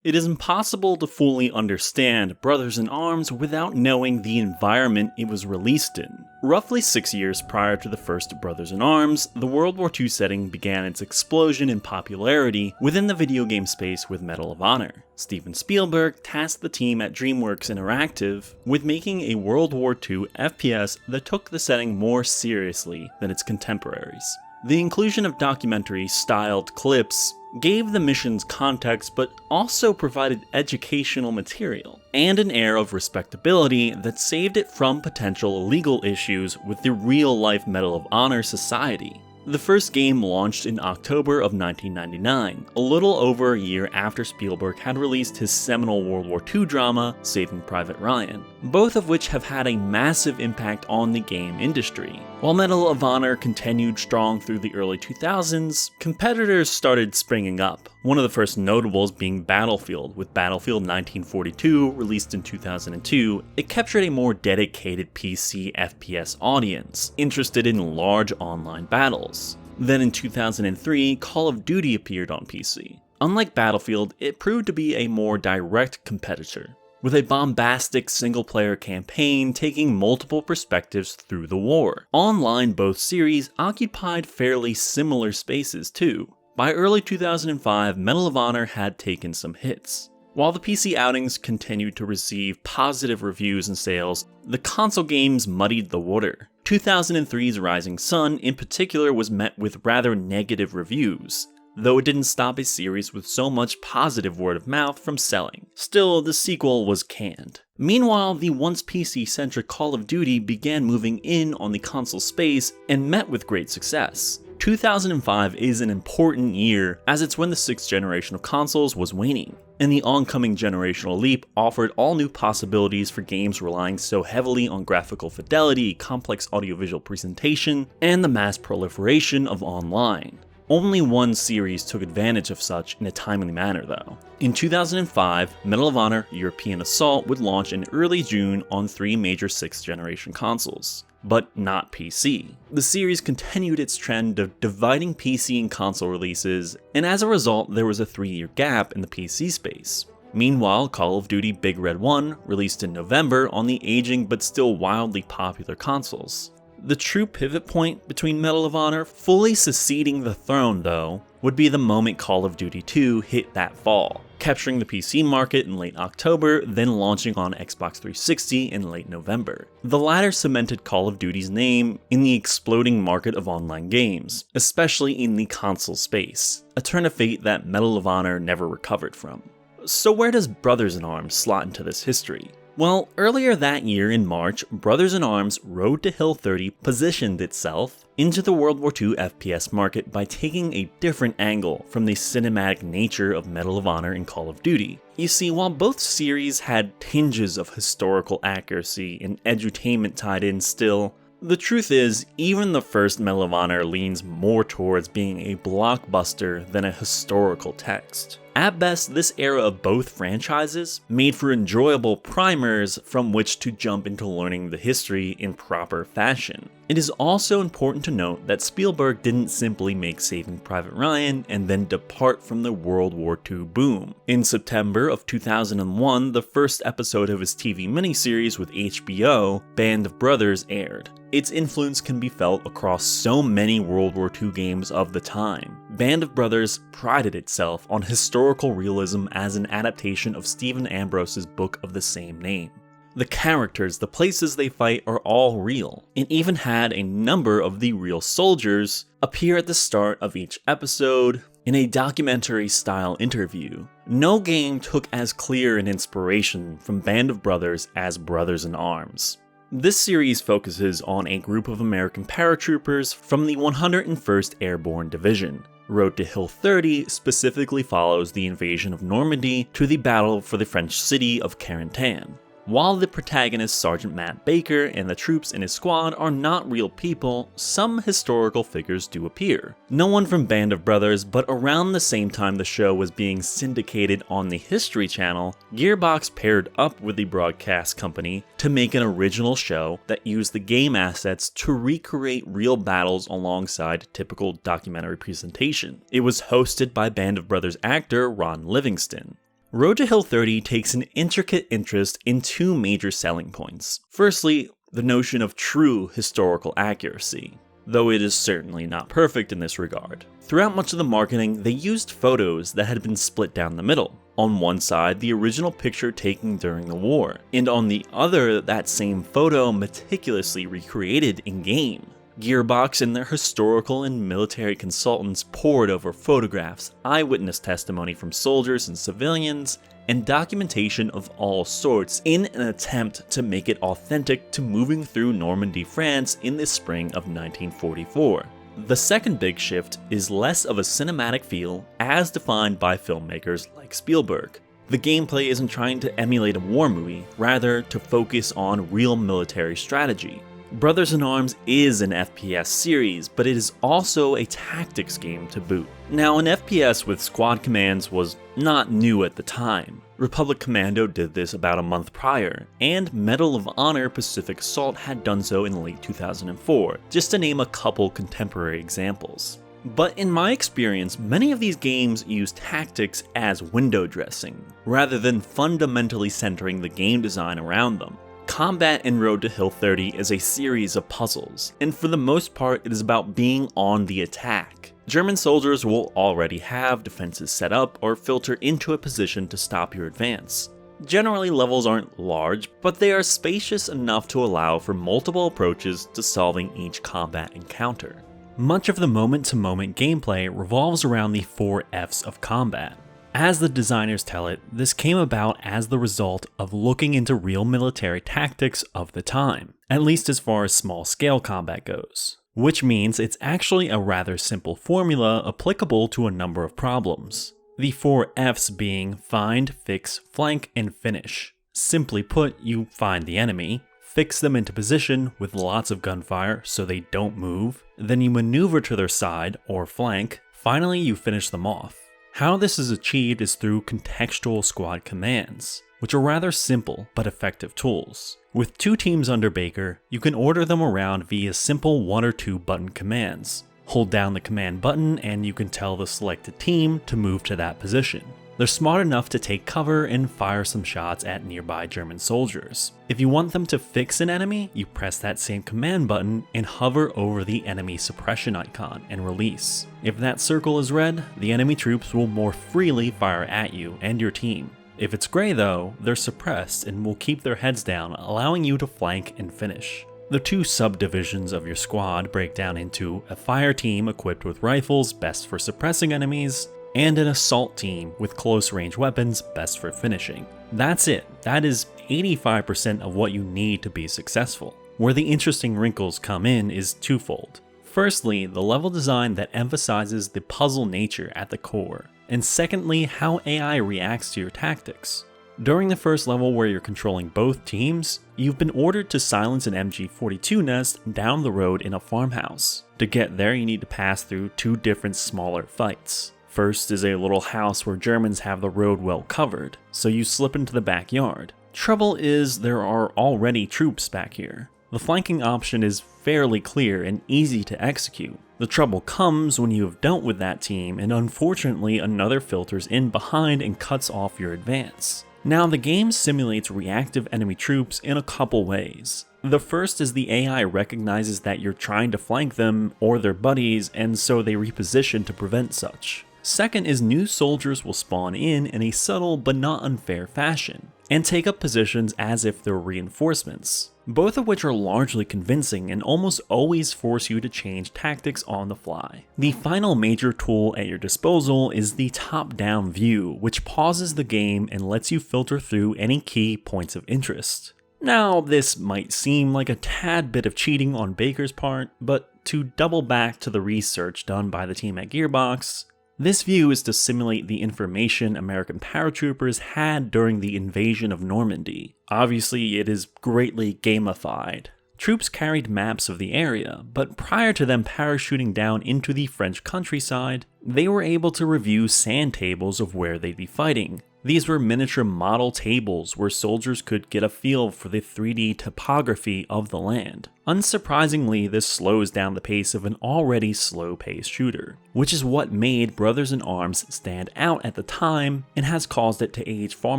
It is impossible to fully understand Brothers in Arms without knowing the environment it was released in. Roughly 6 years prior to the first Brothers in Arms, the World War II setting began its explosion in popularity within the video game space with Medal of Honor. Steven Spielberg tasked the team at DreamWorks Interactive with making a World War II FPS that took the setting more seriously than its contemporaries. The inclusion of documentary-styled clips gave the missions context but also provided educational material, and an air of respectability that saved it from potential legal issues with the real-life Medal of Honor society. The first game launched in October of 1999, a little over a year after Spielberg had released his seminal World War II drama, Saving Private Ryan, both of which have had a massive impact on the game industry. While Medal of Honor continued strong through the early 2000s, competitors started springing up, one of the first notables being Battlefield. With Battlefield 1942 released in 2002, it captured a more dedicated PC FPS audience, interested in large online battles. Then in 2003, Call of Duty appeared on PC. Unlike Battlefield, it proved to be a more direct competitor, with a bombastic single-player campaign taking multiple perspectives through the war. Online, both series occupied fairly similar spaces too. By early 2005, Medal of Honor had taken some hits. While the PC outings continued to receive positive reviews and sales, the console games muddied the water. 2003's Rising Sun in particular was met with rather negative reviews, though it didn't stop a series with so much positive word of mouth from selling. Still, the sequel was canned. Meanwhile, the once PC-centric Call of Duty began moving in on the console space and met with great success. 2005 is an important year, as it's when the 6th generation of consoles was waning, and the oncoming generational leap offered all new possibilities for games relying so heavily on graphical fidelity, complex audiovisual presentation, and the mass proliferation of online. Only one series took advantage of such in a timely manner though. In 2005, Medal of Honor European Assault would launch in early June on 3 major 6th generation consoles, but not PC. The series continued its trend of dividing PC and console releases, and as a result there was a 3-year gap in the PC space. Meanwhile, Call of Duty Big Red 1 released in November on the aging but still wildly popular consoles. The true pivot point between Medal of Honor fully succeeding the throne, though, would be the moment Call of Duty 2 hit that fall, capturing the PC market in late October, then launching on Xbox 360 in late November. The latter cemented Call of Duty's name in the exploding market of online games, especially in the console space, a turn of fate that Medal of Honor never recovered from. So where does Brothers in Arms slot into this history? Well, earlier that year in March, Brothers in Arms Road to Hill 30 positioned itself into the World War II FPS market by taking a different angle from the cinematic nature of Medal of Honor and Call of Duty. You see, while both series had tinges of historical accuracy and edutainment tied in still, the truth is, even the first Medal of Honor leans more towards being a blockbuster than a historical text. At best, this era of both franchises made for enjoyable primers from which to jump into learning the history in proper fashion. It is also important to note that Spielberg didn't simply make Saving Private Ryan and then depart from the World War II boom. In September of 2001, the first episode of his TV miniseries with HBO, Band of Brothers, aired. Its influence can be felt across so many World War II games of the time. Band of Brothers prided itself on historical realism as an adaptation of Stephen Ambrose's book of the same name. The characters, the places they fight are all real, and even had a number of the real soldiers appear at the start of each episode in a documentary-style interview. No game took as clear an inspiration from Band of Brothers as Brothers in Arms. This series focuses on a group of American paratroopers from the 101st Airborne Division. Road to Hill 30 specifically follows the invasion of Normandy to the battle for the French city of Carentan. While the protagonist Sergeant Matt Baker and the troops in his squad are not real people, some historical figures do appear. No one from Band of Brothers, but around the same time the show was being syndicated on the History Channel, Gearbox paired up with the broadcast company to make an original show that used the game assets to recreate real battles alongside typical documentary presentation. It was hosted by Band of Brothers actor Ron Livingston. Road to Hill 30 takes an intricate interest in two major selling points. Firstly, the notion of true historical accuracy, though it is certainly not perfect in this regard. Throughout much of the marketing, they used photos that had been split down the middle. On one side, the original picture taken during the war, and on the other, that same photo meticulously recreated in-game. Gearbox and their historical and military consultants pored over photographs, eyewitness testimony from soldiers and civilians, and documentation of all sorts in an attempt to make it authentic to moving through Normandy, France in the spring of 1944. The second big shift is less of a cinematic feel as defined by filmmakers like Spielberg. The gameplay isn't trying to emulate a war movie, rather to focus on real military strategy. Brothers in Arms is an FPS series, but it is also a tactics game to boot. Now, an FPS with squad commands was not new at the time. Republic Commando did this about a month prior, and Medal of Honor Pacific Assault had done so in late 2004, just to name a couple contemporary examples. But in my experience, many of these games use tactics as window dressing, rather than fundamentally centering the game design around them. Combat in Road to Hill 30 is a series of puzzles, and for the most part it is about being on the attack. German soldiers will already have defenses set up or filter into a position to stop your advance. Generally, levels aren't large, but they are spacious enough to allow for multiple approaches to solving each combat encounter. Much of the moment-to-moment gameplay revolves around the 4 F's of combat. As the designers tell it, this came about as the result of looking into real military tactics of the time, at least as far as small-scale combat goes. Which means it's actually a rather simple formula applicable to a number of problems. The 4 F's being find, fix, flank, and finish. Simply put, you find the enemy, fix them into position with lots of gunfire so they don't move, then you maneuver to their side or flank, finally you finish them off. How this is achieved is through contextual squad commands, which are rather simple but effective tools. With 2 teams under Baker, you can order them around via simple 1 or 2 button commands. Hold down the command button and you can tell the selected team to move to that position. They're smart enough to take cover and fire some shots at nearby German soldiers. If you want them to fix an enemy, you press that same command button and hover over the enemy suppression icon and release. If that circle is red, the enemy troops will more freely fire at you and your team. If it's gray though, they're suppressed and will keep their heads down, allowing you to flank and finish. The 2 subdivisions of your squad break down into a fire team equipped with rifles best for suppressing enemies, and an assault team with close-range weapons best for finishing. That's it. That is 85% of what you need to be successful. Where the interesting wrinkles come in is twofold. Firstly, the level design that emphasizes the puzzle nature at the core, and secondly, how AI reacts to your tactics. During the first level where you're controlling both teams, you've been ordered to silence an MG42 nest down the road in a farmhouse. To get there, you need to pass through 2 different smaller fights. First is a little house where Germans have the road well covered, so you slip into the backyard. Trouble is, there are already troops back here. The flanking option is fairly clear and easy to execute. The trouble comes when you have dealt with that team and unfortunately another filters in behind and cuts off your advance. Now the game simulates reactive enemy troops in a couple ways. The first is the AI recognizes that you're trying to flank them or their buddies, and so they reposition to prevent such. Second is new soldiers will spawn in a subtle but not unfair fashion, and take up positions as if they're reinforcements, both of which are largely convincing and almost always force you to change tactics on the fly. The final major tool at your disposal is the top-down view, which pauses the game and lets you filter through any key points of interest. Now, this might seem like a tad bit of cheating on Baker's part, but to double back to the research done by the team at Gearbox, this view is to simulate the information American paratroopers had during the invasion of Normandy. Obviously, it is greatly gamified. Troops carried maps of the area, but prior to them parachuting down into the French countryside, they were able to review sand tables of where they'd be fighting, These were miniature model tables where soldiers could get a feel for the 3D topography of the land. Unsurprisingly, this slows down the pace of an already slow-paced shooter, which is what made Brothers in Arms stand out at the time and has caused it to age far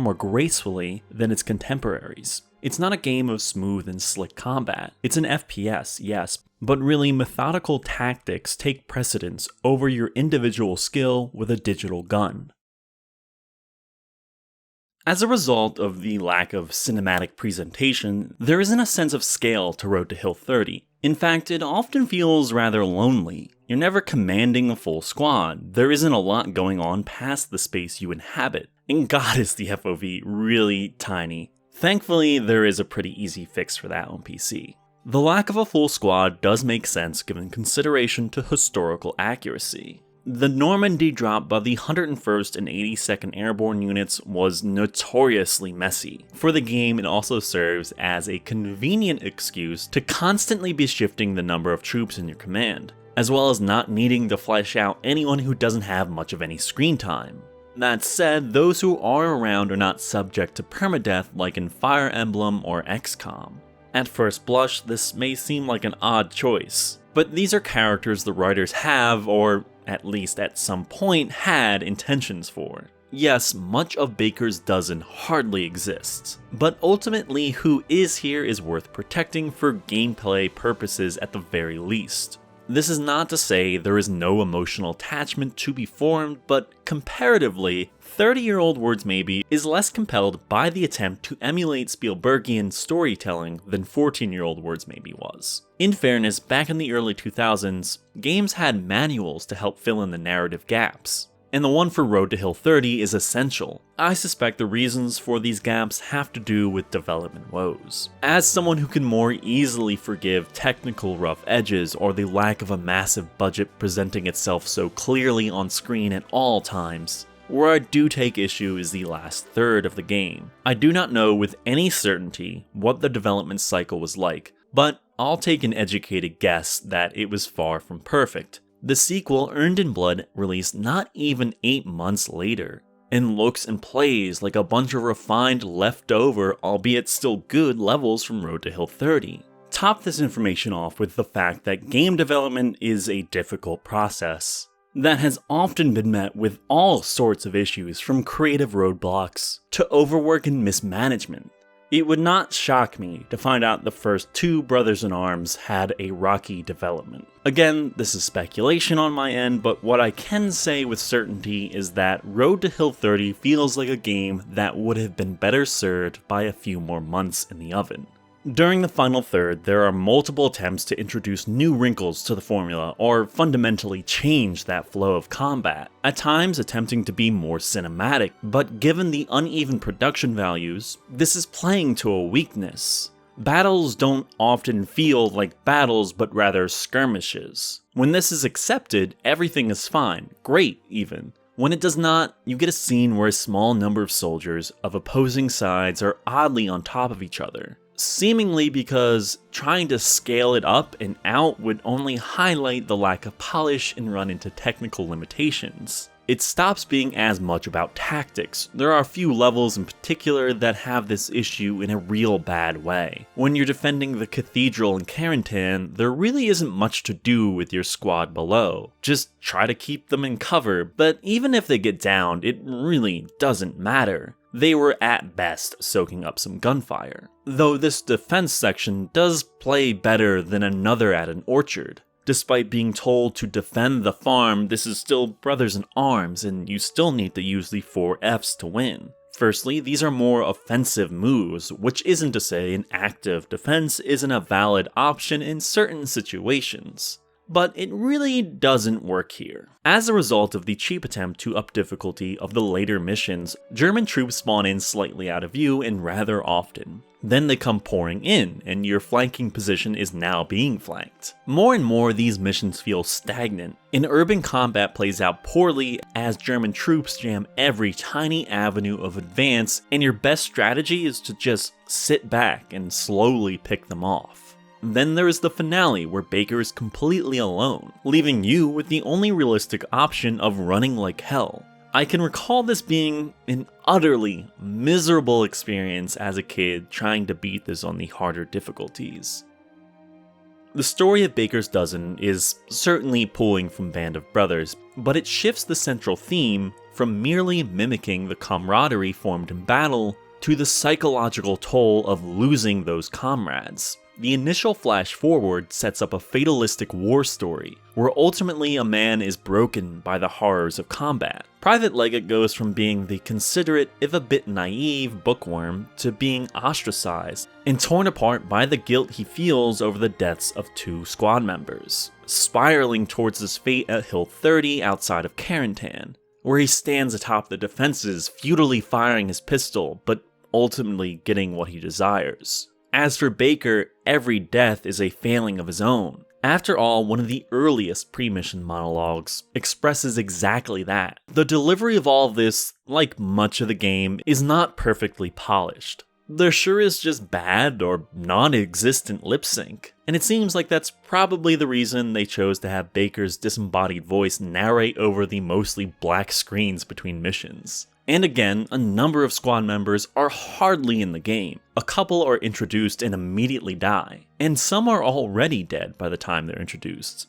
more gracefully than its contemporaries. It's not a game of smooth and slick combat. It's an FPS, yes, but really methodical tactics take precedence over your individual skill with a digital gun. As a result of the lack of cinematic presentation, there isn't a sense of scale to Road to Hill 30. In fact, it often feels rather lonely. You're never commanding a full squad, there isn't a lot going on past the space you inhabit, and God is the FOV really tiny. Thankfully, there is a pretty easy fix for that on PC. The lack of a full squad does make sense given consideration to historical accuracy. The Normandy drop by the 101st and 82nd Airborne units was notoriously messy. For the game, it also serves as a convenient excuse to constantly be shifting the number of troops in your command, as well as not needing to flesh out anyone who doesn't have much of any screen time. That said, those who are around are not subject to permadeath like in Fire Emblem or XCOM. At first blush, this may seem like an odd choice, but these are characters the writers have, or at least at some point had, intentions for. Yes, much of Baker's dozen hardly exists, but ultimately who is here is worth protecting for gameplay purposes at the very least. This is not to say there is no emotional attachment to be formed, but comparatively, 30-year-old Words Maybe is less compelled by the attempt to emulate Spielbergian storytelling than 14-year-old Words Maybe was. In fairness, back in the early 2000s, games had manuals to help fill in the narrative gaps, and the one for Road to Hill 30 is essential. I suspect the reasons for these gaps have to do with development woes. As someone who can more easily forgive technical rough edges or the lack of a massive budget presenting itself so clearly on screen at all times, where I do take issue is the last third of the game. I do not know with any certainty what the development cycle was like, but I'll take an educated guess that it was far from perfect. The sequel, Earned in Blood, released not even 8 months later, and looks and plays like a bunch of refined leftover, albeit still good, levels from Road to Hill 30. Top this information off with the fact that game development is a difficult process that has often been met with all sorts of issues, from creative roadblocks to overwork and mismanagement. It would not shock me to find out the first 2 Brothers in Arms had a rocky development. Again, this is speculation on my end, but what I can say with certainty is that Road to Hill 30 feels like a game that would have been better served by a few more months in the oven. During the final third, there are multiple attempts to introduce new wrinkles to the formula or fundamentally change that flow of combat, at times attempting to be more cinematic, but given the uneven production values, this is playing to a weakness. Battles don't often feel like battles but rather skirmishes. When this is accepted, everything is fine, great even. When it does not, you get a scene where a small number of soldiers of opposing sides are oddly on top of each other, seemingly because trying to scale it up and out would only highlight the lack of polish and run into technical limitations. It stops being as much about tactics. There are a few levels in particular that have this issue in a real bad way. When you're defending the cathedral in Carentan, there really isn't much to do with your squad below. Just try to keep them in cover, but even if they get downed, it really doesn't matter. They were at best soaking up some gunfire. Though this defense section does play better than another at an orchard. Despite being told to defend the farm, this is still Brothers in Arms, and you still need to use the 4 Fs to win. Firstly, these are more offensive moves, which isn't to say an active defense isn't a valid option in certain situations. But it really doesn't work here. As a result of the cheap attempt to up difficulty of the later missions, German troops spawn in slightly out of view and rather often. Then they come pouring in, and your flanking position is now being flanked. More and more, these missions feel stagnant, and urban combat plays out poorly as German troops jam every tiny avenue of advance, and your best strategy is to just sit back and slowly pick them off. Then there is the finale, where Baker is completely alone, leaving you with the only realistic option of running like hell. I can recall this being an utterly miserable experience as a kid trying to beat this on the harder difficulties. The story of Baker's Dozen is certainly pulling from Band of Brothers, but it shifts the central theme from merely mimicking the camaraderie formed in battle to the psychological toll of losing those comrades. The initial flash forward sets up a fatalistic war story, where ultimately a man is broken by the horrors of combat. Private Leggett goes from being the considerate, if a bit naive, bookworm to being ostracized and torn apart by the guilt he feels over the deaths of 2 squad members, spiraling towards his fate at Hill 30 outside of Carentan, where he stands atop the defenses, futilely firing his pistol, but ultimately getting what he desires. As for Baker, every death is a failing of his own. After all, one of the earliest pre-mission monologues expresses exactly that. The delivery of all of this, like much of the game, is not perfectly polished. There sure is just bad or non-existent lip sync, and it seems like that's probably the reason they chose to have Baker's disembodied voice narrate over the mostly black screens between missions. And again, a number of squad members are hardly in the game. A couple are introduced and immediately die, and some are already dead by the time they're introduced.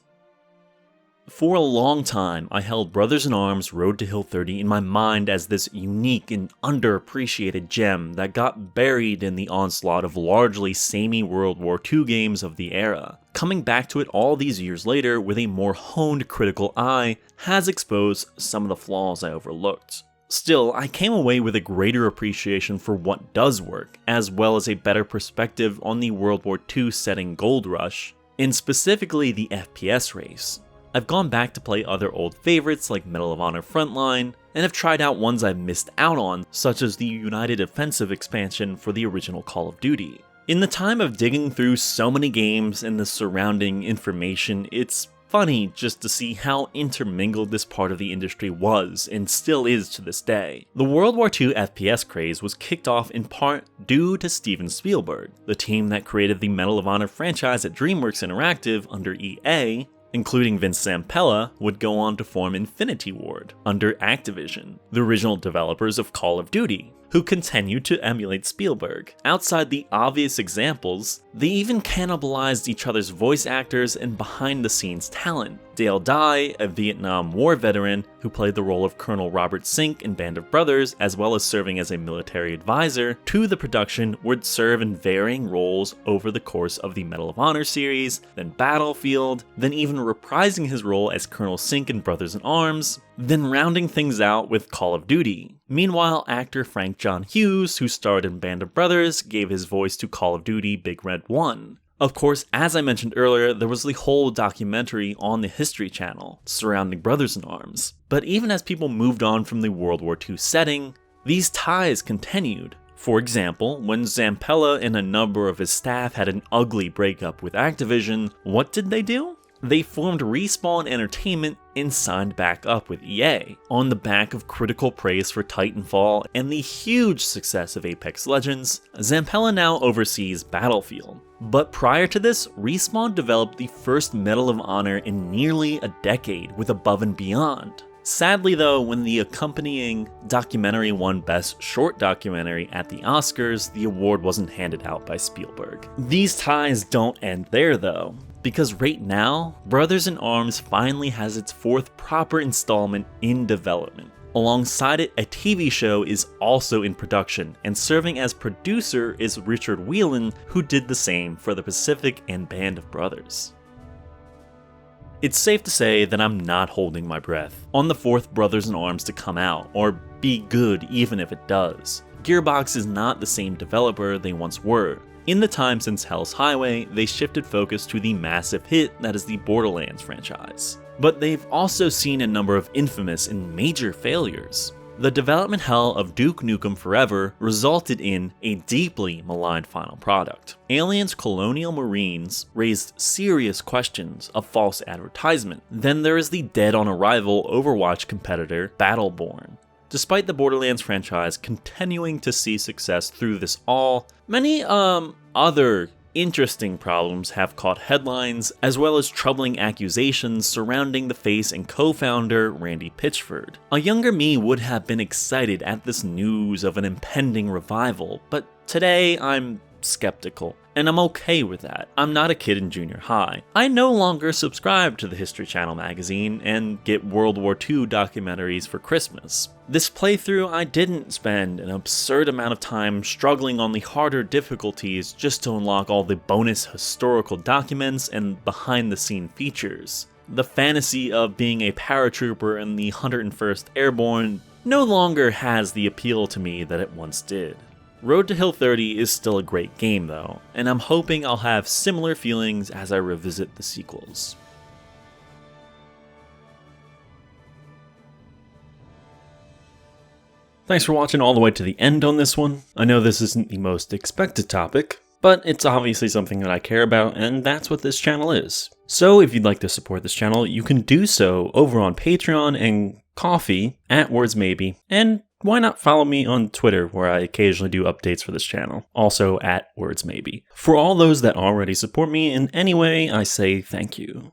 For a long time, I held Brothers in Arms Road to Hill 30 in my mind as this unique and underappreciated gem that got buried in the onslaught of largely samey World War II games of the era. Coming back to it all these years later with a more honed critical eye has exposed some of the flaws I overlooked. Still, I came away with a greater appreciation for what does work, as well as a better perspective on the World War II setting Gold Rush, and specifically the FPS race. I've gone back to play other old favorites like Medal of Honor Frontline, and have tried out ones I've missed out on, such as the United Offensive expansion for the original Call of Duty. In the time of digging through so many games and the surrounding information, it's funny just to see how intermingled this part of the industry was and still is to this day. The World War II FPS craze was kicked off in part due to Steven Spielberg, the team that created the Medal of Honor franchise at DreamWorks Interactive under EA, including Vince Zampella, would go on to form Infinity Ward under Activision, the original developers of Call of Duty, who continued to emulate Spielberg. Outside the obvious examples, they even cannibalized each other's voice actors and behind-the-scenes talent. Dale Dye, a Vietnam War veteran who played the role of Colonel Robert Sink in Band of Brothers, as well as serving as a military advisor to the production, would serve in varying roles over the course of the Medal of Honor series, then Battlefield, then even reprising his role as Colonel Sink in Brothers in Arms, then rounding things out with Call of Duty. Meanwhile, actor Frank John Hughes, who starred in Band of Brothers, gave his voice to Call of Duty Big Red 1. Of course, as I mentioned earlier, there was the whole documentary on the History Channel surrounding Brothers in Arms. But even as people moved on from the World War II setting, these ties continued. For example, when Zampella and a number of his staff had an ugly breakup with Activision, what did they do? They formed Respawn Entertainment and signed back up with EA, on the back of critical praise for Titanfall and the huge success of Apex Legends. Zampella now oversees Battlefield. But prior to this, Respawn developed the first Medal of Honor in nearly a decade with Above and Beyond. Sadly though, when the accompanying documentary won Best Short Documentary at the Oscars, the award wasn't handed out by Spielberg. These ties don't end there though, because right now, Brothers in Arms finally has its 4th proper installment in development. Alongside it, a TV show is also in production, and serving as producer is Richard Whelan, who did the same for The Pacific and Band of Brothers. It's safe to say that I'm not holding my breath on the 4th Brothers in Arms to come out, or be good even if it does. Gearbox is not the same developer they once were. In the time since Hell's Highway, they shifted focus to the massive hit that is the Borderlands franchise. But they've also seen a number of infamous and major failures. The development hell of Duke Nukem Forever resulted in a deeply maligned final product. Alien's Colonial Marines raised serious questions of false advertisement. Then there is the dead-on-arrival Overwatch competitor Battleborn. Despite the Borderlands franchise continuing to see success through this all, many other interesting problems have caught headlines, as well as troubling accusations surrounding the face and co-founder Randy Pitchford. A younger me would have been excited at this news of an impending revival, but today I'm skeptical. And I'm okay with that. I'm not a kid in junior high. I no longer subscribe to the History Channel magazine and get World War II documentaries for Christmas. This playthrough, I didn't spend an absurd amount of time struggling on the harder difficulties just to unlock all the bonus historical documents and behind-the-scene features. The fantasy of being a paratrooper in the 101st Airborne no longer has the appeal to me that it once did. Road to Hill 30 is still a great game though, and I'm hoping I'll have similar feelings as I revisit the sequels. Thanks for watching all the way to the end on this one. I know this isn't the most expected topic, but it's obviously something that I care about, and that's what this channel is. So if you'd like to support this channel, you can do so over on Patreon and Ko-fi at WordsMaybe, and why not follow me on Twitter, where I occasionally do updates for this channel, also at WordsMaybe. For all those that already support me in any way, I say thank you.